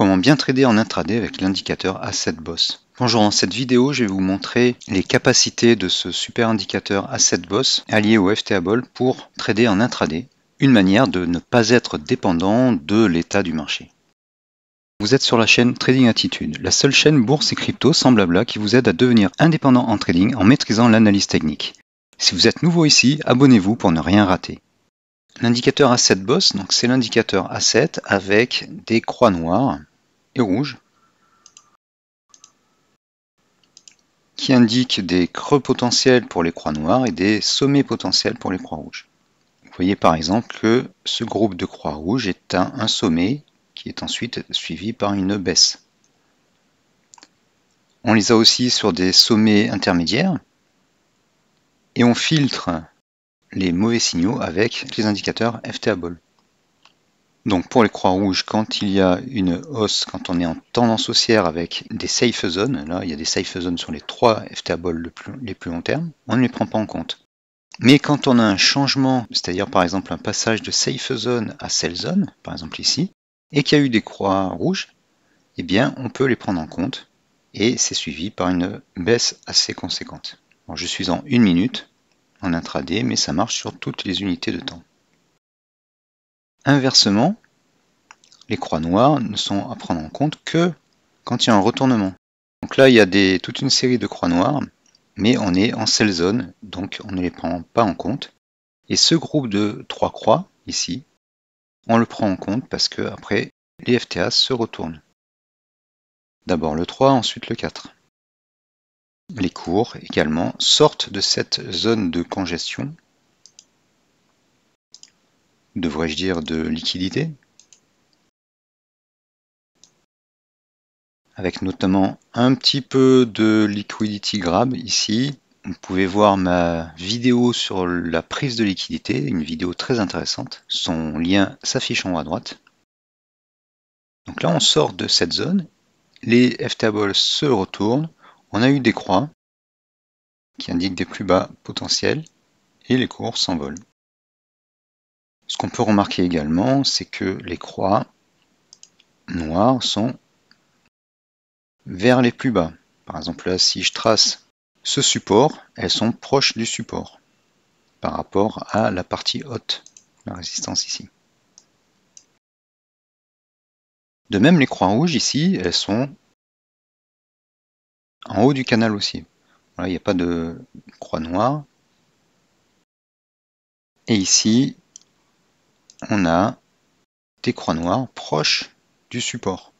Comment bien trader en intraday avec l'indicateur Asset Boss. Bonjour, dans cette vidéo, je vais vous montrer les capacités de ce super indicateur Asset Boss allié au FTAble pour trader en intraday, une manière de ne pas être dépendant de l'état du marché. Vous êtes sur la chaîne Trading Attitude, la seule chaîne bourse et crypto sans blabla qui vous aide à devenir indépendant en trading en maîtrisant l'analyse technique. Si vous êtes nouveau ici, abonnez-vous pour ne rien rater. L'indicateur Asset Boss, donc c'est l'indicateur Asset avec des croix noires et rouges qui indiquent des creux potentiels pour les croix noires et des sommets potentiels pour les croix rouges. Vous voyez par exemple que ce groupe de croix rouges est un sommet qui est ensuite suivi par une baisse. On les a aussi sur des sommets intermédiaires et on filtre les mauvais signaux avec les indicateurs FTAble. Donc pour les croix rouges, quand il y a une hausse, quand on est en tendance haussière avec des safe zones, là il y a des safe zones sur les 3 FTAble les plus long terme, on ne les prend pas en compte. Mais quand on a un changement, c'est-à-dire par exemple un passage de safe zone à sell zone, par exemple ici, et qu'il y a eu des croix rouges, eh bien on peut les prendre en compte et c'est suivi par une baisse assez conséquente. Alors, je suis en 1 minute en intraday, mais ça marche sur toutes les unités de temps. Inversement, les croix noires ne sont à prendre en compte que quand il y a un retournement. Donc là, il y a toute une série de croix noires, mais on est en sell zone, donc on ne les prend pas en compte. Et ce groupe de 3 croix, ici, on le prend en compte parce que après, les FTA se retournent. D'abord le 3, ensuite le 4. Les cours également sortent de cette zone de congestion, devrais-je dire de liquidité, avec notamment un petit peu de liquidity grab ici. Vous pouvez voir ma vidéo sur la prise de liquidité, une vidéo très intéressante. Son lien s'affiche en haut à droite. Donc là, on sort de cette zone. Les FTAble se retournent. On a eu des croix qui indiquent des plus bas potentiels et les cours s'envolent. Ce qu'on peut remarquer également, c'est que les croix noires sont vers les plus bas. Par exemple, là, si je trace ce support, elles sont proches du support par rapport à la partie haute, la résistance ici. De même, les croix rouges ici, elles sont en haut du canal aussi. Voilà, il n'y a pas de croix noire. Et ici, on a des croix noires proches du support.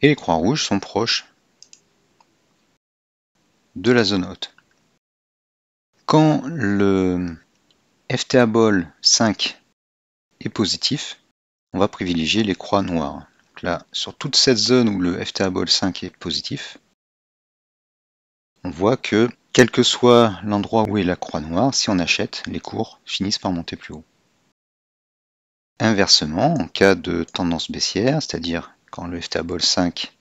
Et les croix rouges sont proches de la zone haute. Quand le FTAble 5 est positif, on va privilégier les croix noires. Donc là, sur toute cette zone où le FTAble 5 est positif, on voit que, quel que soit l'endroit où est la croix noire, si on achète, les cours finissent par monter plus haut. Inversement, en cas de tendance baissière, c'est-à-dire quand le FTAble 5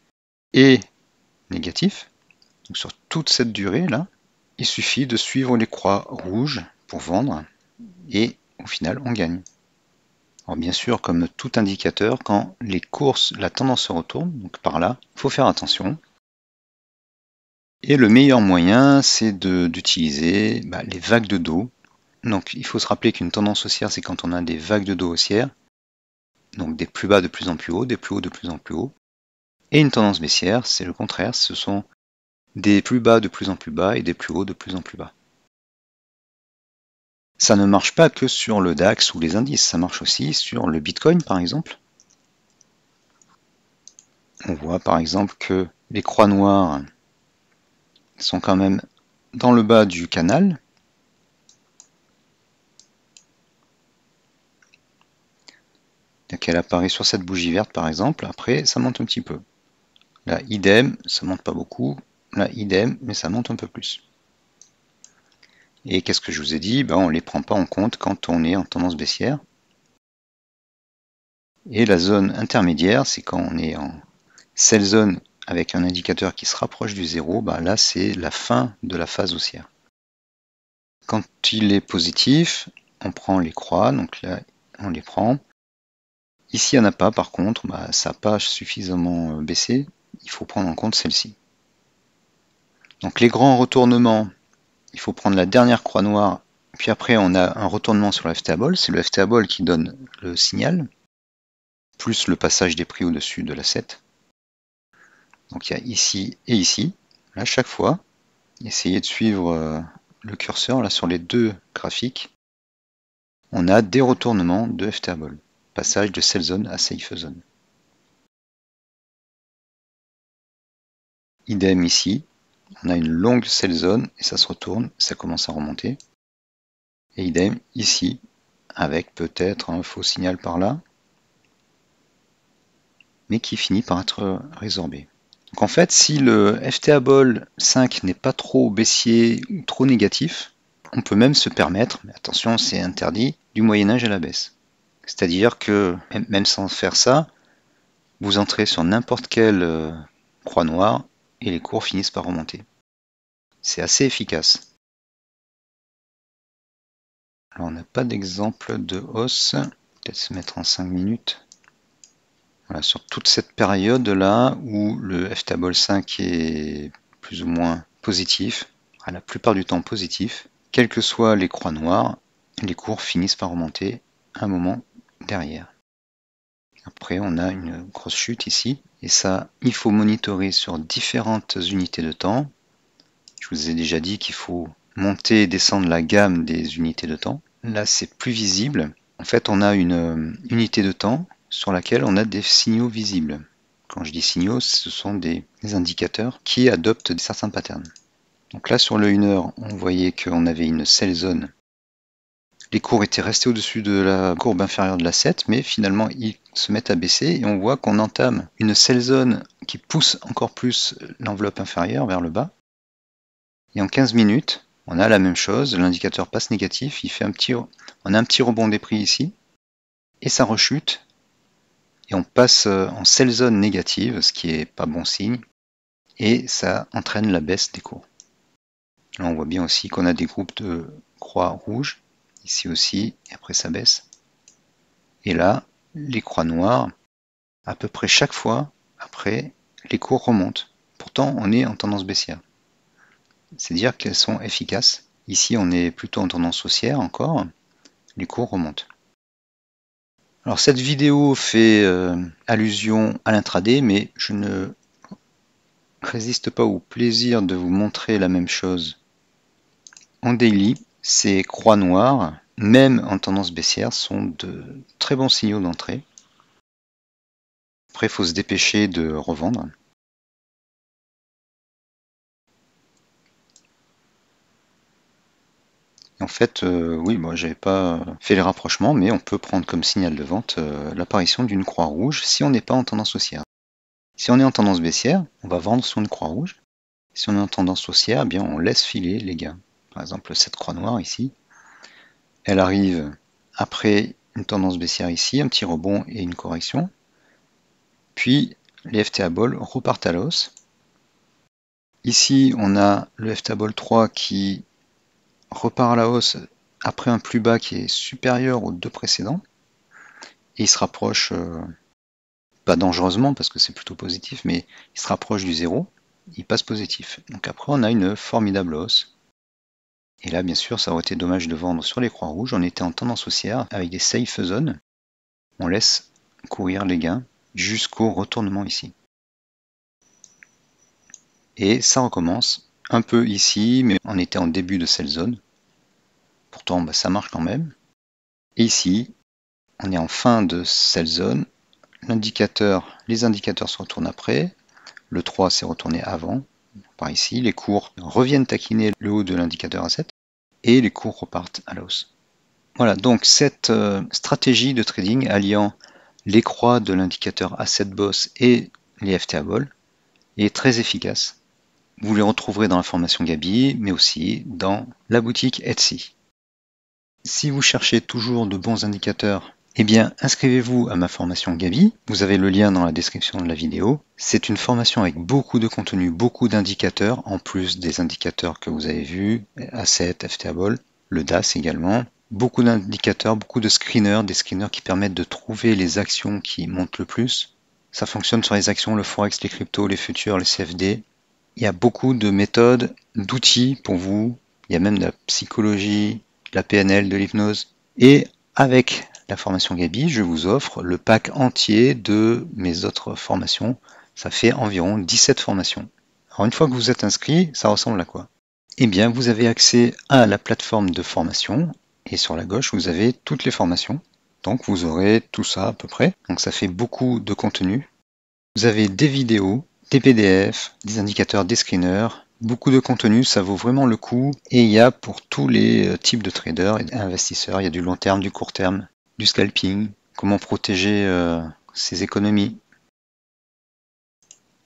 est négatif, donc sur toute cette durée là, il suffit de suivre les croix rouges pour vendre et au final on gagne. Alors bien sûr, comme tout indicateur, quand les courses, la tendance se retourne, donc par là, il faut faire attention. Et le meilleur moyen, c'est d'utiliser les vagues de dos. Donc il faut se rappeler qu'une tendance haussière, c'est quand on a des vagues de dos haussières, donc des plus bas de plus en plus haut, des plus hauts de plus en plus haut. Et une tendance baissière, c'est le contraire, ce sont des plus bas de plus en plus bas et des plus hauts de plus en plus bas. Ça ne marche pas que sur le DAX ou les indices, ça marche aussi sur le Bitcoin par exemple. On voit par exemple que les croix noires sont quand même dans le bas du canal. Donc elle apparaît sur cette bougie verte par exemple, après ça monte un petit peu. Là idem, ça monte pas beaucoup, là idem, mais ça monte un peu plus. Et qu'est-ce que je vous ai dit? On ne les prend pas en compte quand on est en tendance baissière. Et la zone intermédiaire, c'est quand on est en sell zone avec un indicateur qui se rapproche du zéro, là c'est la fin de la phase haussière. Quand il est positif, on prend les croix, donc là on les prend. Ici, il n'y en a pas, par contre, ça n'a pas suffisamment baissé. Il faut prendre en compte celle-ci. Donc les grands retournements, il faut prendre la dernière croix noire, puis après on a un retournement sur le FTA-Ball, c'est le FTA-Ball qui donne le signal, plus le passage des prix au-dessus de l'asset. Donc il y a ici et ici. Là, chaque fois, essayez de suivre le curseur là sur les deux graphiques. On a des retournements de FTA-Ball, passage de sell zone à safe zone. Idem ici, on a une longue sell zone et ça se retourne, ça commence à remonter. Et idem ici, avec peut-être un faux signal par là, mais qui finit par être résorbé. Donc en fait, si le FTA-Ball 5 n'est pas trop baissier ou trop négatif, on peut même se permettre, mais attention, c'est interdit, du Moyen-Âge à la baisse. C'est-à-dire que, même sans faire ça, vous entrez sur n'importe quelle croix noire et les cours finissent par remonter. C'est assez efficace. Alors on n'a pas d'exemple de hausse, peut-être se mettre en 5 minutes. Voilà, sur toute cette période-là où le FTA-Ball 5 est plus ou moins positif, à la plupart du temps positif, quelles que soient les croix noires, les cours finissent par remonter un moment derrière. Après, on a une grosse chute ici, et ça, il faut monitorer sur différentes unités de temps. Je vous ai déjà dit qu'il faut monter et descendre la gamme des unités de temps. Là, c'est plus visible. En fait, on a une unité de temps sur laquelle on a des signaux visibles. Quand je dis signaux, ce sont des indicateurs qui adoptent certains patterns. Donc là, sur le 1 heure, on voyait qu'on avait une sell zone. Les cours étaient restés au-dessus de la courbe inférieure de la 7, mais finalement, ils se mettent à baisser et on voit qu'on entame une sell zone qui pousse encore plus l'enveloppe inférieure vers le bas. Et en 15 minutes, on a la même chose, l'indicateur passe négatif, on a un petit rebond des prix ici, et ça rechute, et on passe en sell zone négative, ce qui est pas bon signe, et ça entraîne la baisse des cours. Là on voit bien aussi qu'on a des groupes de croix rouges, ici aussi, et après ça baisse. Et là, les croix noires, à peu près chaque fois, après, les cours remontent. Pourtant, on est en tendance baissière. C'est dire qu'elles sont efficaces. Ici, on est plutôt en tendance haussière encore. Les cours remontent. Alors cette vidéo fait allusion à l'intraday, mais je ne résiste pas au plaisir de vous montrer la même chose en daily. Ces croix noires, même en tendance baissière, sont de très bons signaux d'entrée. Après, il faut se dépêcher de revendre. En fait, oui, moi j'avais pas fait les rapprochements, mais on peut prendre comme signal de vente l'apparition d'une croix rouge si on n'est pas en tendance haussière. Si on est en tendance baissière, on va vendre sur une croix rouge. Si on est en tendance haussière, eh bien on laisse filer les gains. Par exemple, cette croix noire ici, elle arrive après une tendance baissière ici, un petit rebond et une correction. Puis les FTA-Ball repartent à la hausse. Ici, on a le FTA-Ball 3 qui repart à la hausse après un plus bas qui est supérieur aux deux précédents. Et il se rapproche, pas dangereusement parce que c'est plutôt positif, mais il se rapproche du zéro, il passe positif. Donc après on a une formidable hausse. Et là bien sûr ça aurait été dommage de vendre sur les croix rouges, on était en tendance haussière avec des safe zones. On laisse courir les gains jusqu'au retournement ici. Et ça recommence un peu ici, mais on était en début de sell zone. Pourtant ça marche quand même. Et ici, on est en fin de sell zone. Les indicateurs se retournent après. Le 3 s'est retourné avant. Par ici, les cours reviennent taquiner le haut de l'indicateur A7 et les cours repartent à la hausse. Voilà, donc cette stratégie de trading alliant les croix de l'indicateur A7 Boss et les FTA-Ball est très efficace. Vous les retrouverez dans la formation Gabi, mais aussi dans la boutique Etsy. Si vous cherchez toujours de bons indicateurs, eh bien inscrivez-vous à ma formation Gabi, vous avez le lien dans la description de la vidéo. C'est une formation avec beaucoup de contenu, beaucoup d'indicateurs, en plus des indicateurs que vous avez vus, A7, FTA-Ball, le DAS également. beaucoup d'indicateurs, beaucoup de screeners, des screeners qui permettent de trouver les actions qui montent le plus. Ça fonctionne sur les actions, le forex, les cryptos, les futurs, les CFD. Il y a beaucoup de méthodes, d'outils pour vous. Il y a même de la psychologie, de la PNL, de l'hypnose. Et avec la formation Gabi, je vous offre le pack entier de mes autres formations. Ça fait environ 17 formations. Alors une fois que vous êtes inscrit, ça ressemble à quoi? Eh bien, vous avez accès à la plateforme de formation et sur la gauche, vous avez toutes les formations. Donc vous aurez tout ça à peu près. Donc ça fait beaucoup de contenu. Vous avez des vidéos, des PDF, des indicateurs, des screeners, beaucoup de contenu, ça vaut vraiment le coup. Et il y a pour tous les types de traders et investisseurs, il y a du long terme, du court terme, du scalping, comment protéger ses économies.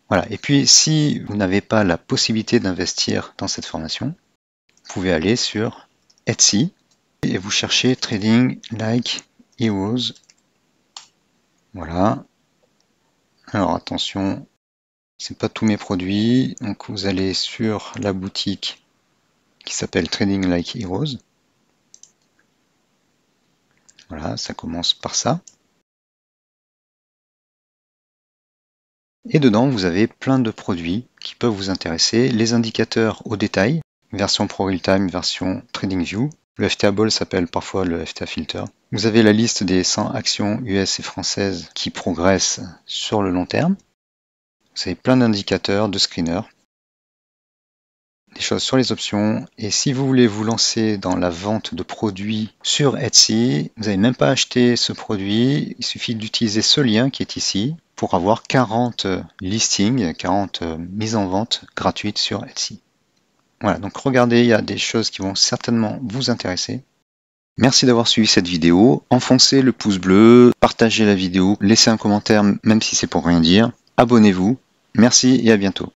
Voilà. Et puis si vous n'avez pas la possibilité d'investir dans cette formation, vous pouvez aller sur Etsy et vous cherchez Trading Like Heroes. Voilà. Alors attention, c'est pas tous mes produits. Donc vous allez sur la boutique qui s'appelle Trading Like Heroes. Voilà, ça commence par ça. Et dedans, vous avez plein de produits qui peuvent vous intéresser. Les indicateurs au détail, version Pro Real Time, version TradingView. Le FTA Ball s'appelle parfois le FTA Filter. Vous avez la liste des 100 actions US et françaises qui progressent sur le long terme. Vous avez plein d'indicateurs, de screeners, des choses sur les options. Et si vous voulez vous lancer dans la vente de produits sur Etsy, vous n'avez même pas acheté ce produit. Il suffit d'utiliser ce lien qui est ici pour avoir 40 listings, 40 mises en vente gratuites sur Etsy. Voilà, donc regardez, il y a des choses qui vont certainement vous intéresser. Merci d'avoir suivi cette vidéo. Enfoncez le pouce bleu, partagez la vidéo, laissez un commentaire même si c'est pour rien dire. Abonnez-vous. Merci et à bientôt.